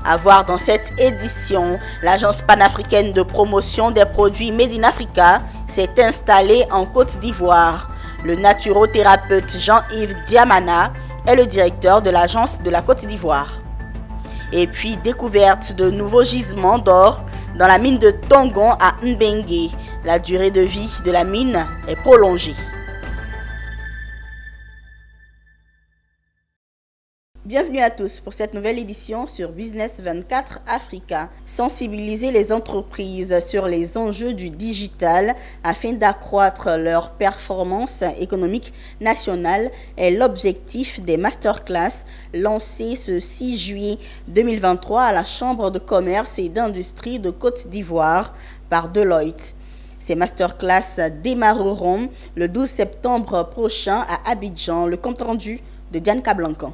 À voir dans cette édition, l'agence panafricaine de promotion des produits Made in Africa s'est installée en Côte d'Ivoire. Le naturothérapeute Jean-Yves Diamana est le directeur de l'agence de la Côte d'Ivoire. Et puis, découverte de nouveaux gisements d'or dans la mine de Tongon à Mbengue. La durée de vie de la mine est prolongée. Bienvenue à tous pour cette nouvelle édition sur Business 24 Africa. Sensibiliser les entreprises sur les enjeux du digital afin d'accroître leur performance économique nationale est l'objectif des masterclass lancés ce 6 juillet 2023 à la Chambre de commerce et d'industrie de Côte d'Ivoire par Deloitte. Ces masterclass démarreront le 12 septembre prochain à Abidjan. Le compte rendu de Diane Cablancan.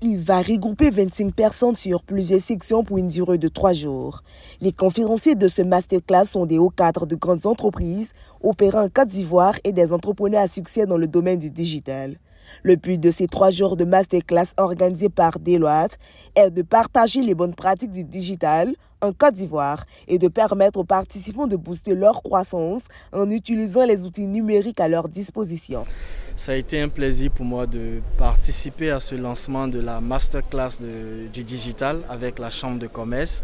Il va regrouper 25 personnes sur plusieurs sections pour une durée de 3 jours. Les conférenciers de ce masterclass sont des hauts cadres de grandes entreprises opérant en Côte d'Ivoire et des entrepreneurs à succès dans le domaine du digital. Le but de ces 3 jours de masterclass organisés par Deloitte est de partager les bonnes pratiques du digital en Côte d'Ivoire et de permettre aux participants de booster leur croissance en utilisant les outils numériques à leur disposition. Ça a été un plaisir pour moi de participer à ce lancement de la masterclass du digital avec la Chambre de commerce.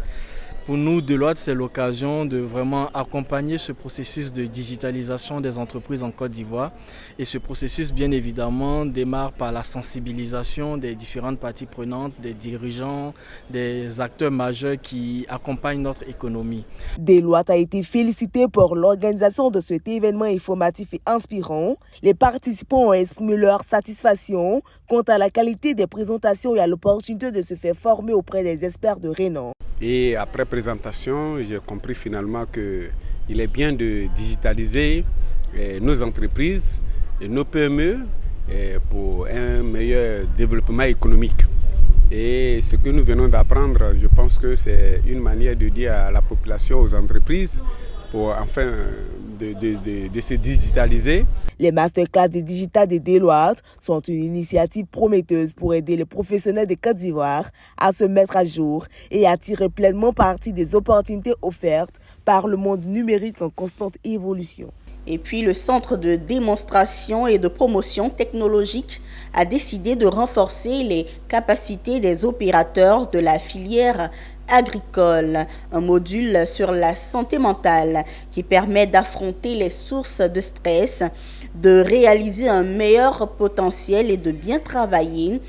Pour nous, Deloitte, c'est l'occasion de vraiment accompagner ce processus de digitalisation des entreprises en Côte d'Ivoire. Et ce processus, bien évidemment, démarre par la sensibilisation des différentes parties prenantes, des dirigeants, des acteurs majeurs qui accompagnent notre économie. Deloitte a été félicité pour l'organisation de cet événement informatif et inspirant. Les participants ont exprimé leur satisfaction quant à la qualité des présentations et à l'opportunité de se faire former auprès des experts de renom. Et après présentation, j'ai compris finalement qu'il est bien de digitaliser nos entreprises et nos PME pour un meilleur développement économique. Et ce que nous venons d'apprendre, je pense que c'est une manière de dire à la population, aux entreprises, pour enfin de se digitaliser. Les masterclass du digital de Deloitte sont une initiative prometteuse pour aider les professionnels de Côte d'Ivoire à se mettre à jour et à tirer pleinement parti des opportunités offertes par le monde numérique en constante évolution. Et puis, le Centre de démonstration et de promotion technologique a décidé de renforcer les capacités des opérateurs de la filière agricole, un module sur la santé mentale qui permet d'affronter les sources de stress, de réaliser un meilleur potentiel et de bien travailler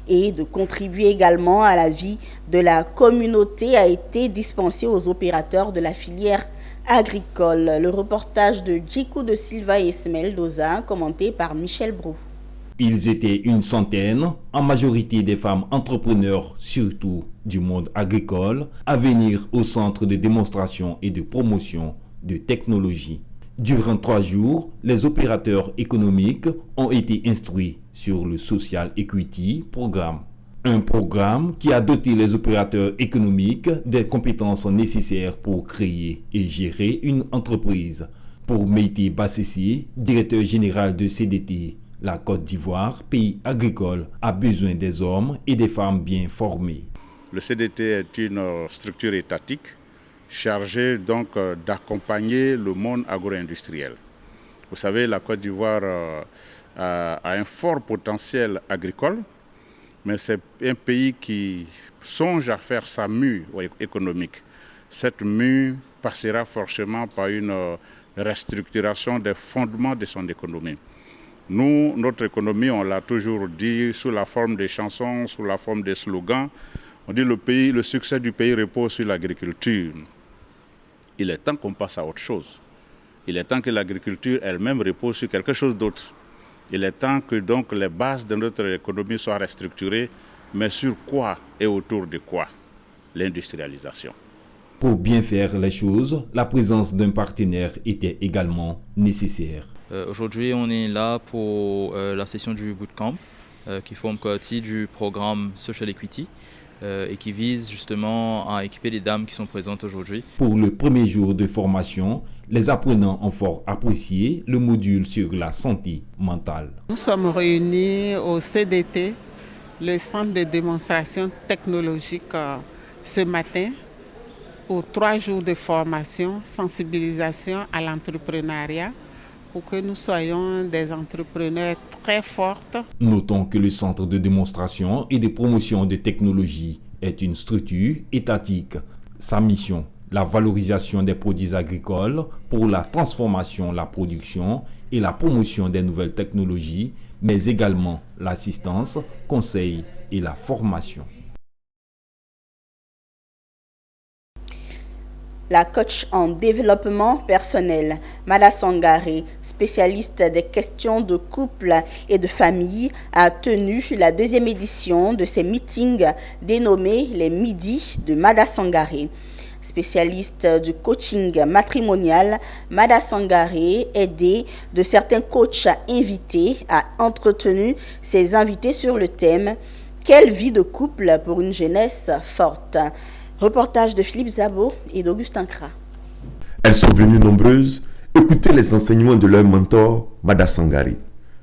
et de contribuer également à la vie de la communauté a été dispensé aux opérateurs de la filière agricole. Le reportage de Djikou de Silva et Ismaël Doza, commenté par Michel Brou. Ils étaient une centaine, en majorité des femmes entrepreneurs, surtout du monde agricole, à venir au centre de démonstration et de promotion de technologie. Durant 3 jours, les opérateurs économiques ont été instruits sur le Social Equity Programme. Un programme qui a doté les opérateurs économiques des compétences nécessaires pour créer et gérer une entreprise. Pour Meïté Bassessi, directeur général de CDT, la Côte d'Ivoire, pays agricole, a besoin des hommes et des femmes bien formés. Le CDT est une structure étatique chargée donc d'accompagner le monde agro-industriel. Vous savez, la Côte d'Ivoire a un fort potentiel agricole, mais c'est un pays qui songe à faire sa mue économique. Cette mue passera forcément par une restructuration des fondements de son économie. Nous, notre économie, on l'a toujours dit, sous la forme des chansons, sous la forme des slogans. On dit le succès du pays repose sur l'agriculture. Il est temps qu'on passe à autre chose. Il est temps que l'agriculture elle-même repose sur quelque chose d'autre. Il est temps que donc les bases de notre économie soient restructurées, mais sur quoi et autour de quoi? L'industrialisation. Pour bien faire les choses, la présence d'un partenaire était également nécessaire. Aujourd'hui, on est là pour la session du bootcamp qui forme partie du programme Social Equity et qui vise justement à équiper les dames qui sont présentes aujourd'hui. Pour le premier jour de formation, les apprenants ont fort apprécié le module sur la santé mentale. Nous sommes réunis au CDT, le centre de démonstration technologique ce matin pour 3 jours de formation, sensibilisation à l'entrepreneuriat pour que nous soyons des entrepreneurs très forts. Notons que le Centre de démonstration et de promotion des technologies est une structure étatique. Sa mission, la valorisation des produits agricoles pour la transformation, la production et la promotion des nouvelles technologies, mais également l'assistance, conseil et la formation. La coach en développement personnel, Mada Sangaré, spécialiste des questions de couple et de famille, a tenu la 2e édition de ses meetings dénommés les Midis de Mada Sangaré. Spécialiste du coaching matrimonial, Mada Sangaré, aidé de certains coachs invités, a entretenu ses invités sur le thème « Quelle vie de couple pour une jeunesse forte ?» Reportage de Philippe Zabo et d'Augustin Kra. Elles sont venues nombreuses écouter les enseignements de leur mentor, Mada Sangaré.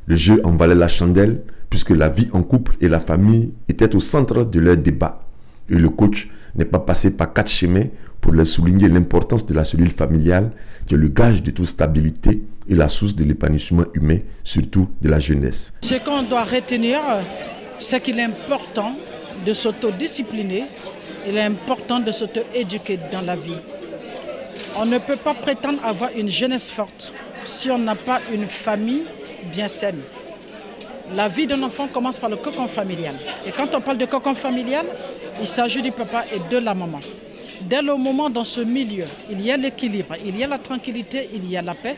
Le jeu en valait la chandelle puisque la vie en couple et la famille étaient au centre de leur débat. Et le coach n'est pas passé par 4 chemins pour leur souligner l'importance de la cellule familiale qui est le gage de toute stabilité et la source de l'épanouissement humain, surtout de la jeunesse. Ce qu'on doit retenir, c'est qu'il est important de s'autodiscipliner. Il est important de s'auto-éduquer dans la vie. On ne peut pas prétendre avoir une jeunesse forte si on n'a pas une famille bien saine. La vie d'un enfant commence par le cocon familial. Et quand on parle de cocon familial, il s'agit du papa et de la maman. Dès le moment dans ce milieu, il y a l'équilibre, il y a la tranquillité, il y a la paix,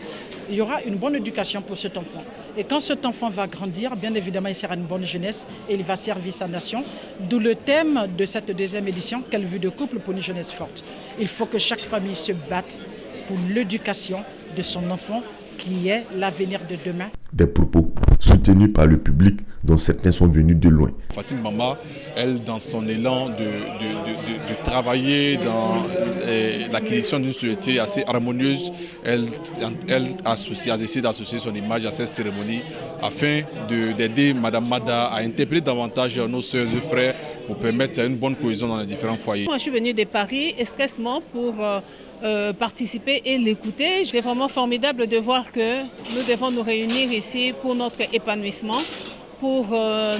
il y aura une bonne éducation pour cet enfant. Et quand cet enfant va grandir, bien évidemment, il sera une bonne jeunesse et il va servir sa nation. D'où le thème de cette 2e édition, quelle vie de couple pour une jeunesse forte. Il faut que chaque famille se batte pour l'éducation de son enfant qui est l'avenir de demain. Des propos soutenus par le public dont certains sont venus de loin. Fatim Bamba, elle, dans son élan de travailler dans l'acquisition d'une société assez harmonieuse, elle a décidé d'associer son image à cette cérémonie afin d'aider Madame Mada à interpeller davantage nos sœurs et frères pour permettre une bonne cohésion dans les différents foyers. Moi, je suis venue de Paris expressement pour participer et l'écouter. C'est vraiment formidable de voir que nous devons nous réunir ici pour notre épanouissement, pour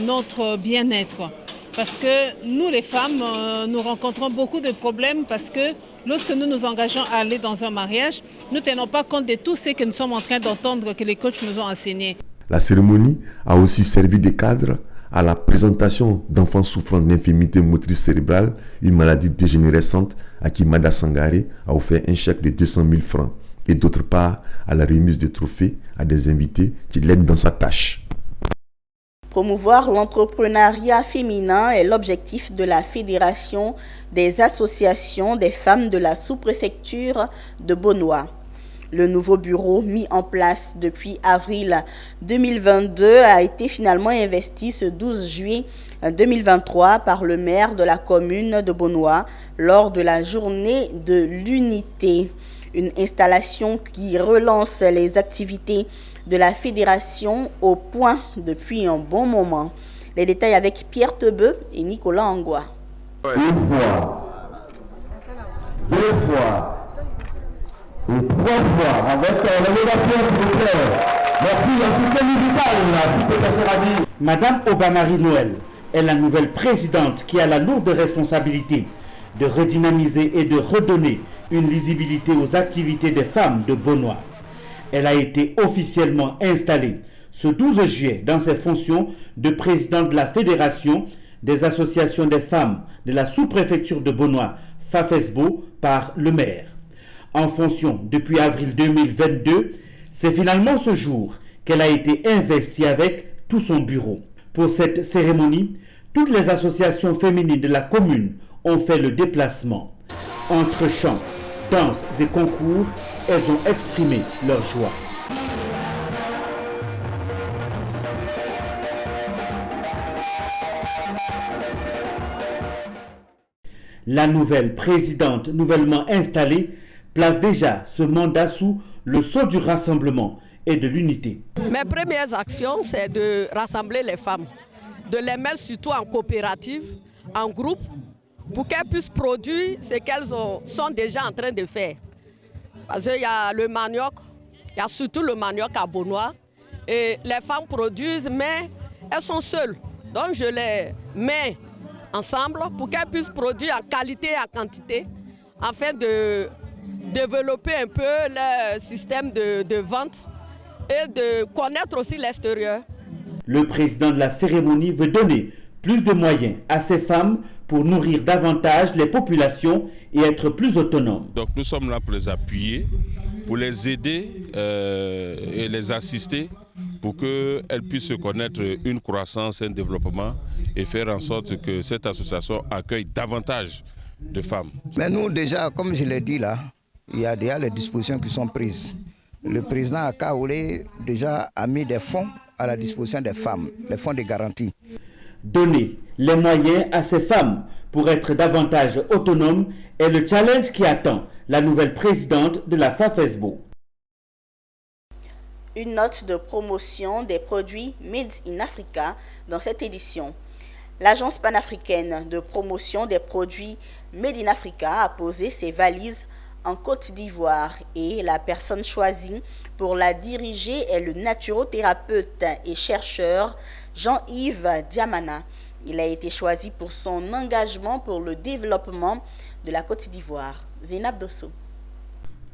notre bien-être. Parce que nous, les femmes, nous rencontrons beaucoup de problèmes parce que lorsque nous nous engageons à aller dans un mariage, nous ne tenons pas compte de tout ce que nous sommes en train d'entendre que les coachs nous ont enseigné. La cérémonie a aussi servi de cadre à la présentation d'enfants souffrant d'infirmité motrice cérébrale, une maladie dégénérescente à qui Mada Sangaré a offert un chèque de 200 000 francs et d'autre part à la remise de trophées à des invités qui l'aident dans sa tâche. Promouvoir l'entrepreneuriat féminin est l'objectif de la Fédération des associations des femmes de la sous-préfecture de Bonoa. Le nouveau bureau mis en place depuis avril 2022 a été finalement investi ce 12 juillet 2023 par le maire de la commune de Bonoa lors de la journée de l'unité. Une installation qui relance les activités de la fédération au point depuis un bon moment. Les détails avec Pierre Tebeu et Nicolas Angoua. Une fois, 2 fois et 3 fois avec l'élévation s'il vous plaît. Merci, l'assistant musical, Madame Obamari Noël est la nouvelle présidente qui a la lourde responsabilité de redynamiser et de redonner une lisibilité aux activités des femmes de Bonoa. Elle a été officiellement installée ce 12 juillet dans ses fonctions de présidente de la Fédération des associations des femmes de la sous-préfecture de Bonoa, FAFESBO, par le maire. En fonction depuis avril 2022, c'est finalement ce jour qu'elle a été investie avec tout son bureau. Pour cette cérémonie, toutes les associations féminines de la commune ont fait le déplacement. Entre chants, danses et concours, elles ont exprimé leur joie. La nouvelle présidente nouvellement installée place déjà ce mandat sous le sceau du rassemblement et de l'unité. Mes premières actions, c'est de rassembler les femmes, de les mettre surtout en coopérative, en groupe, pour qu'elles puissent produire ce qu'elles sont déjà en train de faire. Parce qu'il y a le manioc, il y a surtout le manioc à Beaunois. Et les femmes produisent, mais elles sont seules. Donc je les mets ensemble pour qu'elles puissent produire en qualité et en quantité, afin de développer un peu le système de vente et de connaître aussi l'extérieur. Le président de la cérémonie veut donner plus de moyens à ces femmes pour nourrir davantage les populations et être plus autonomes. Donc nous sommes là pour les appuyer, pour les aider et les assister pour qu'elles puissent connaître une croissance, un développement et faire en sorte que cette association accueille davantage de femmes. Mais nous déjà, comme je l'ai dit là, il y a déjà les dispositions qui sont prises. Le président Akaoulé déjà a mis des fonds à la disposition des femmes, les fonds de garantie. Donner les moyens à ces femmes pour être davantage autonomes est le challenge qui attend la nouvelle présidente de la FAFESBO. Une note de promotion des produits Made in Africa dans cette édition. L'agence panafricaine de promotion des produits Made in Africa a posé ses valises en Côte d'Ivoire et la personne choisie pour la diriger est le naturothérapeute et chercheur Jean-Yves Diamana. Il a été choisi pour son engagement pour le développement de la Côte d'Ivoire. Zénab Dosso.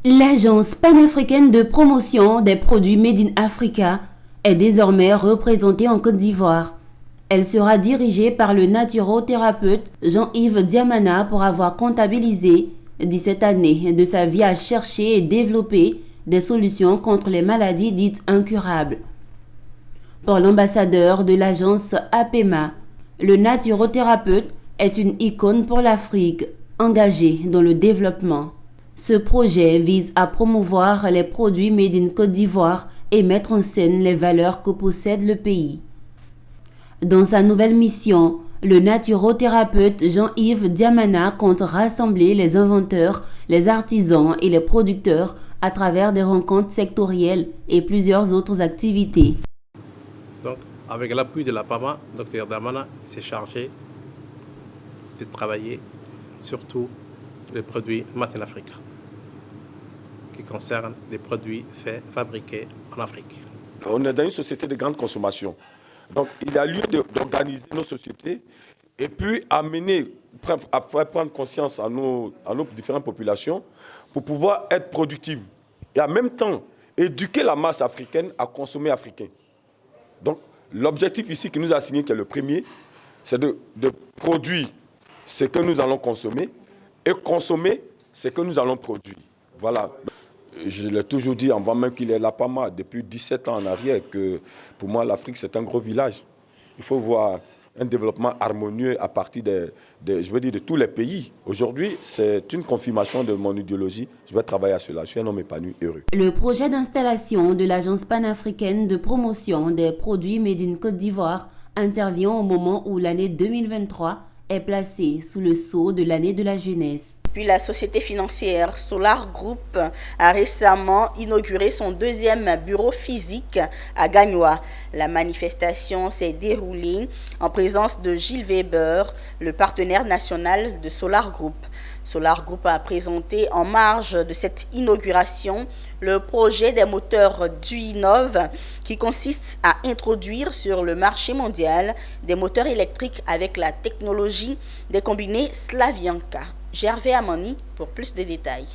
L'agence panafricaine de promotion des produits Made in Africa est désormais représentée en Côte d'Ivoire. Elle sera dirigée par le naturothérapeute Jean-Yves Diamana pour avoir comptabilisé 17 années de sa vie à chercher et développer des solutions contre les maladies dites incurables. Pour l'ambassadeur de l'agence APEMA, le naturothérapeute est une icône pour l'Afrique, engagée dans le développement. Ce projet vise à promouvoir les produits made in Côte d'Ivoire et mettre en scène les valeurs que possède le pays. Dans sa nouvelle mission, le naturothérapeute Jean-Yves Diamana compte rassembler les inventeurs, les artisans et les producteurs à travers des rencontres sectorielles et plusieurs autres activités. Donc, avec l'appui de la PAMA, Dr Diamana s'est chargé de travailler surtout les produits Made in Africa, qui concernent des produits fabriqués en Afrique. On est dans une société de grande consommation. Donc, il y a lieu d'organiser nos sociétés et puis à prendre conscience à nos différentes populations pour pouvoir être productives. Et en même temps, éduquer la masse africaine à consommer africain. Donc, l'objectif ici qui nous a assigné, qui est le premier, c'est de produire ce que nous allons consommer et consommer ce que nous allons produire. Voilà. Je l'ai toujours dit, avant même qu'il ait la PAMA, depuis 17 ans en arrière, que pour moi, l'Afrique, c'est un gros village. Il faut voir un développement harmonieux à partir de tous les pays. Aujourd'hui, c'est une confirmation de mon idéologie. Je vais travailler à cela. Je suis un homme épanoui, heureux. Le projet d'installation de l'Agence panafricaine de promotion des produits Made in Côte d'Ivoire intervient au moment où l'année 2023 est placée sous le sceau de l'année de la jeunesse. Puis la société financière Solar Group a récemment inauguré son deuxième bureau physique à Gagnoa. La manifestation s'est déroulée en présence de Gilles Weber, le partenaire national de Solar Group. Solar Group a présenté en marge de cette inauguration le projet des moteurs Duinov qui consiste à introduire sur le marché mondial des moteurs électriques avec la technologie des combinés Slavianka. Gervais Amani pour plus de détails.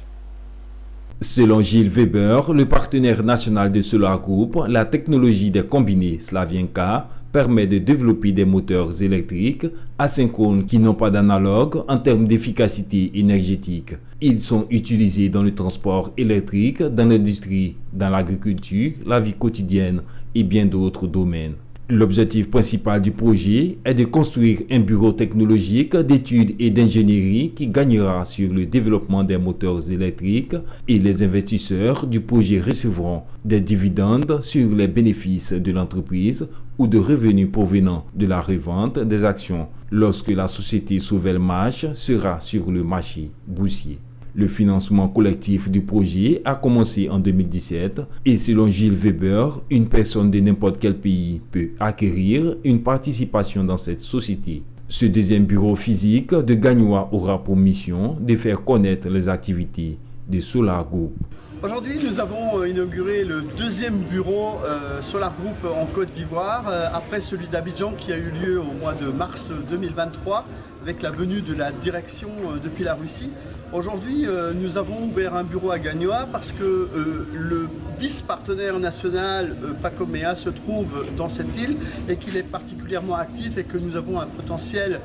Selon Gilles Weber, le partenaire national de Solar Group, la technologie des combinés Slavianka permet de développer des moteurs électriques asynchrones qui n'ont pas d'analogue en termes d'efficacité énergétique. Ils sont utilisés dans le transport électrique, dans l'industrie, dans l'agriculture, la vie quotidienne et bien d'autres domaines. L'objectif principal du projet est de construire un bureau technologique d'études et d'ingénierie qui gagnera sur le développement des moteurs électriques et les investisseurs du projet recevront des dividendes sur les bénéfices de l'entreprise ou de revenus provenant de la revente des actions lorsque la société Sauvelmash sera sur le marché boursier. Le financement collectif du projet a commencé en 2017 et selon Gilles Weber, une personne de n'importe quel pays peut acquérir une participation dans cette société. Ce deuxième bureau physique de Gagnoa aura pour mission de faire connaître les activités de Solar Group. Aujourd'hui, nous avons inauguré le deuxième bureau Solar Group en Côte d'Ivoire, après celui d'Abidjan qui a eu lieu au mois de mars 2023, avec la venue de la direction depuis la Russie. Aujourd'hui, nous avons ouvert un bureau à Gagnoa parce que le vice-partenaire national Pacomea se trouve dans cette ville et qu'il est particulièrement actif et que nous avons un potentiel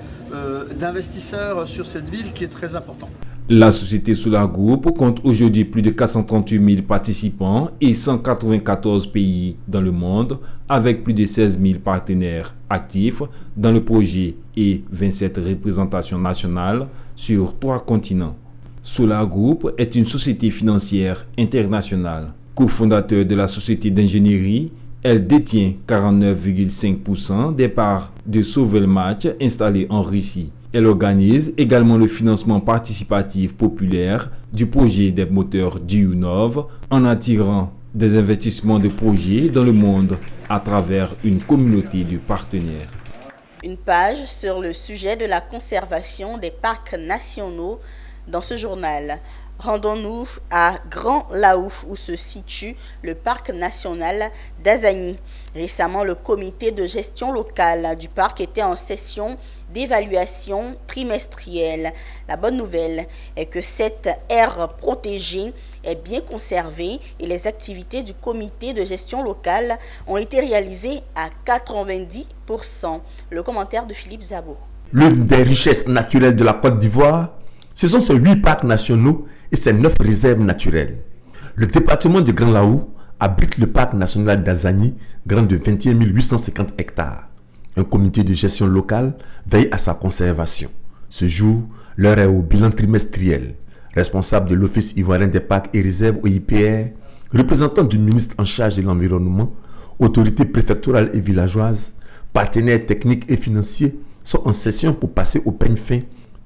d'investisseurs sur cette ville qui est très important. La société Solar Group compte aujourd'hui plus de 438 000 participants et 194 pays dans le monde, avec plus de 16 000 partenaires actifs dans le projet et 27 représentations nationales sur 3 continents. Solar Group est une société financière internationale. Co-fondateur de la société d'ingénierie, elle détient 49,5% des parts de Sovelmatch installées en Russie. Elle organise également le financement participatif populaire du projet des moteurs Duyunov en attirant des investissements de projets dans le monde à travers une communauté de partenaires. Une page sur le sujet de la conservation des parcs nationaux dans ce journal. Rendons-nous à Grand Laou où se situe le parc national d'Azani. Récemment, le comité de gestion locale du parc était en session d'évaluation trimestrielle. La bonne nouvelle est que cette aire protégée est bien conservée et les activités du comité de gestion locale ont été réalisées à 90%. Le commentaire de Philippe Zabo. L'une des richesses naturelles de la Côte d'Ivoire, ce sont ses 8 parcs nationaux et ses 9 réserves naturelles. Le département de Grand Laou abrite le parc national d'Azani, grand de 21 850 hectares. Un comité de gestion locale veille à sa conservation. Ce jour, l'heure est au bilan trimestriel. Responsable de l'Office ivoirien des parcs et réserves OIPR, représentant du ministre en charge de l'environnement, autorités préfectorales et villageoises, partenaires techniques et financiers sont en session pour passer au peigne fin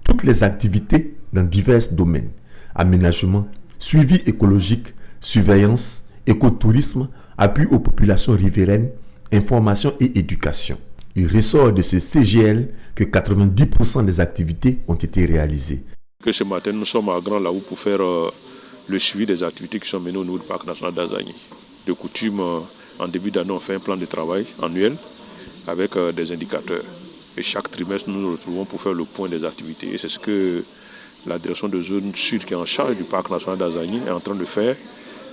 toutes les activités dans divers domaines. Aménagement, suivi écologique, surveillance, écotourisme, appui aux populations riveraines, information et éducation. Il ressort de ce CGL que 90% des activités ont été réalisées. Ce matin, nous sommes à Grand Laou pour faire le suivi des activités qui sont menées au niveau du parc national d'Azani. De coutume, en début d'année, on fait un plan de travail annuel avec des indicateurs. Et chaque trimestre, nous nous retrouvons pour faire le point des activités. Et c'est ce que la direction de zone sud qui est en charge du parc national d'Azani est en train de faire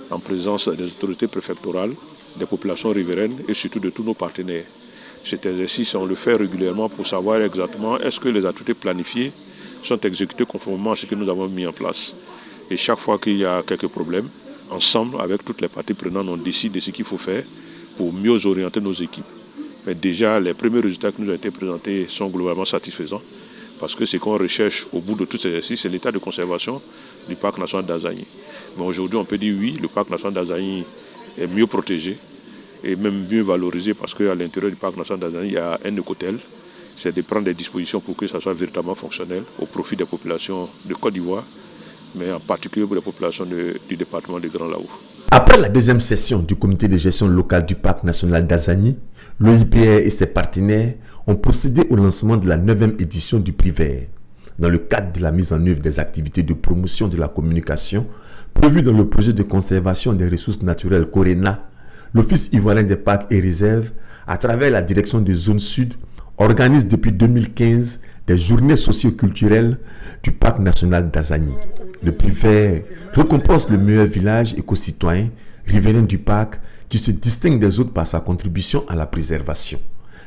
en présence des autorités préfectorales, des populations riveraines et surtout de tous nos partenaires. Cet exercice, on le fait régulièrement pour savoir exactement est-ce que les activités planifiées sont exécutées conformément à ce que nous avons mis en place. Et chaque fois qu'il y a quelques problèmes, ensemble, avec toutes les parties prenantes, on décide de ce qu'il faut faire pour mieux orienter nos équipes. Mais déjà, les premiers résultats qui nous ont été présentés sont globalement satisfaisants parce que ce qu'on recherche au bout de tout cet exercice, c'est l'état de conservation du parc national d'Azani. Mais aujourd'hui, on peut dire oui, le parc national d'Azani est mieux protégé et même mieux valorisé parce qu'à l'intérieur du parc national d'Azani, il y a un écotel. C'est de prendre des dispositions pour que ça soit véritablement fonctionnel au profit des populations de Côte d'Ivoire, mais en particulier pour les populations du département de Grand Laou. Après la deuxième session du comité de gestion locale du parc national d'Azani, l'OIPR et ses partenaires ont procédé au lancement de la 9e édition du Prix Vert. Dans le cadre de la mise en œuvre des activités de promotion de la communication prévues dans le projet de conservation des ressources naturelles CORENA, l'Office ivoirien des parcs et réserves, à travers la direction de Zone Sud, organise depuis 2015 des journées socio-culturelles du parc national d'Azani. Le Prix Vert récompense le meilleur village éco-citoyen riverain du parc qui se distingue des autres par sa contribution à la préservation.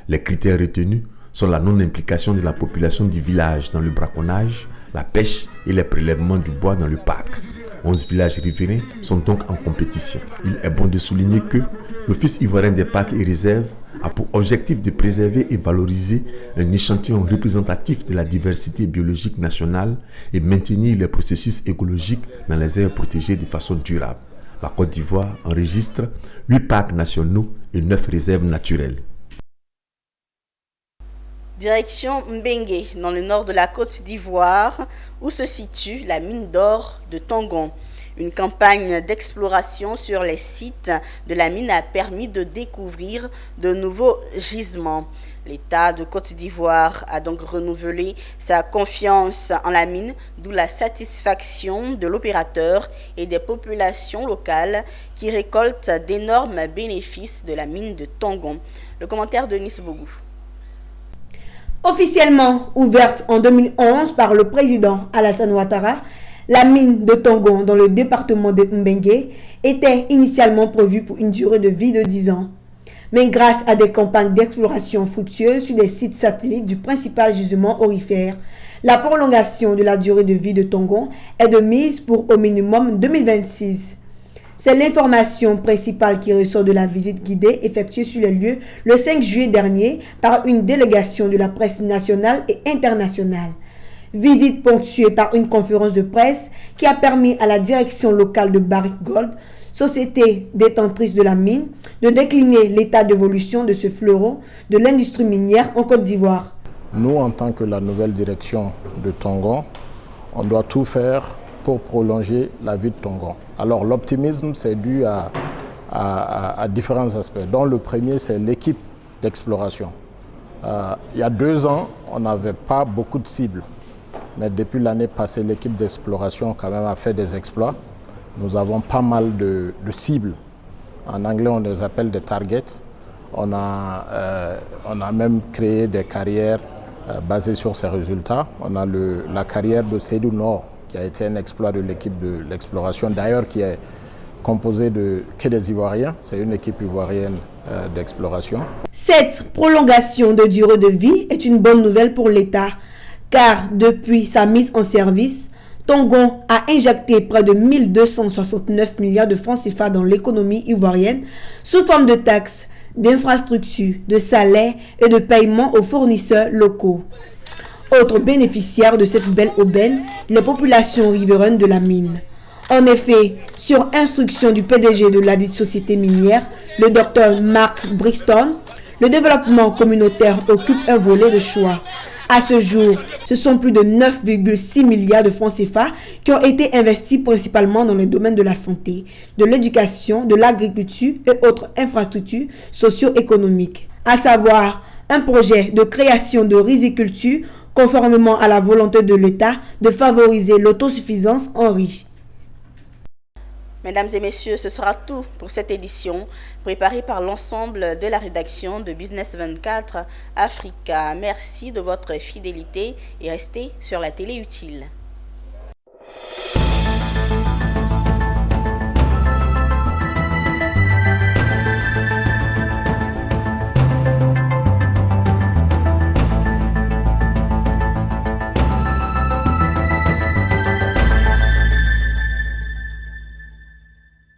Les critères retenus sont la non-implication de la population du village dans le braconnage, la pêche et les prélèvements du bois dans le parc. 11 villages riverains sont donc en compétition. Il est bon de souligner que l'Office ivoirien des parcs et réserves a pour objectif de préserver et valoriser un échantillon représentatif de la diversité biologique nationale et maintenir les processus écologiques dans les aires protégées de façon durable. La Côte d'Ivoire enregistre 8 parcs nationaux et 9 réserves naturelles. Direction Mbengue, dans le nord de la Côte d'Ivoire, où se situe la mine d'or de Tongon. Une campagne d'exploration sur les sites de la mine a permis de découvrir de nouveaux gisements. L'État de Côte d'Ivoire a donc renouvelé sa confiance en la mine, d'où la satisfaction de l'opérateur et des populations locales qui récoltent d'énormes bénéfices de la mine de Tongon. Le commentaire de Nice Bougou. Officiellement ouverte en 2011 par le président Alassane Ouattara, la mine de Tongon dans le département de Mbengue était initialement prévue pour une durée de vie de 10 ans. Mais grâce à des campagnes d'exploration fructueuses sur des sites satellites du principal gisement aurifère, la prolongation de la durée de vie de Tongon est de mise pour au minimum 2026. C'est l'information principale qui ressort de la visite guidée effectuée sur les lieux le 5 juillet dernier par une délégation de la presse nationale et internationale. Visite ponctuée par une conférence de presse qui a permis à la direction locale de Barrick Gold, société détentrice de la mine, de décliner l'état d'évolution de ce fleuron de l'industrie minière en Côte d'Ivoire. Nous, en tant que la nouvelle direction de Tongon, on doit tout faire pour prolonger la vie de Tongon. Alors l'optimisme, c'est dû à différents aspects, dont le premier, c'est l'équipe d'exploration. Il y a 2 ans, on n'avait pas beaucoup de cibles, mais depuis l'année passée, l'équipe d'exploration quand même a fait des exploits. Nous avons pas mal de cibles. En anglais, on les appelle des targets. On a même créé des carrières basées sur ces résultats. On a la carrière de Sédou Nord, qui a été un exploit de l'équipe de l'exploration, d'ailleurs qui est composée que des Ivoiriens. C'est une équipe ivoirienne d'exploration. Cette prolongation de durée de vie est une bonne nouvelle pour l'État, car depuis sa mise en service, Tongon a injecté près de 1269 milliards de francs CFA dans l'économie ivoirienne sous forme de taxes, d'infrastructures, de salaires et de paiements aux fournisseurs locaux. Autre bénéficiaire de cette belle aubaine, les populations riveraines de la mine. En effet, sur instruction du PDG de ladite société minière, le docteur Mark Brixton, le développement communautaire occupe un volet de choix. À ce jour, ce sont plus de 9,6 milliards de francs CFA qui ont été investis principalement dans les domaines de la santé, de l'éducation, de l'agriculture et autres infrastructures socio-économiques. À savoir, un projet de création de riziculture conformément à la volonté de l'État de favoriser l'autosuffisance en riz. Mesdames et messieurs, ce sera tout pour cette édition préparée par l'ensemble de la rédaction de Business 24 Africa. Merci de votre fidélité et restez sur la télé utile.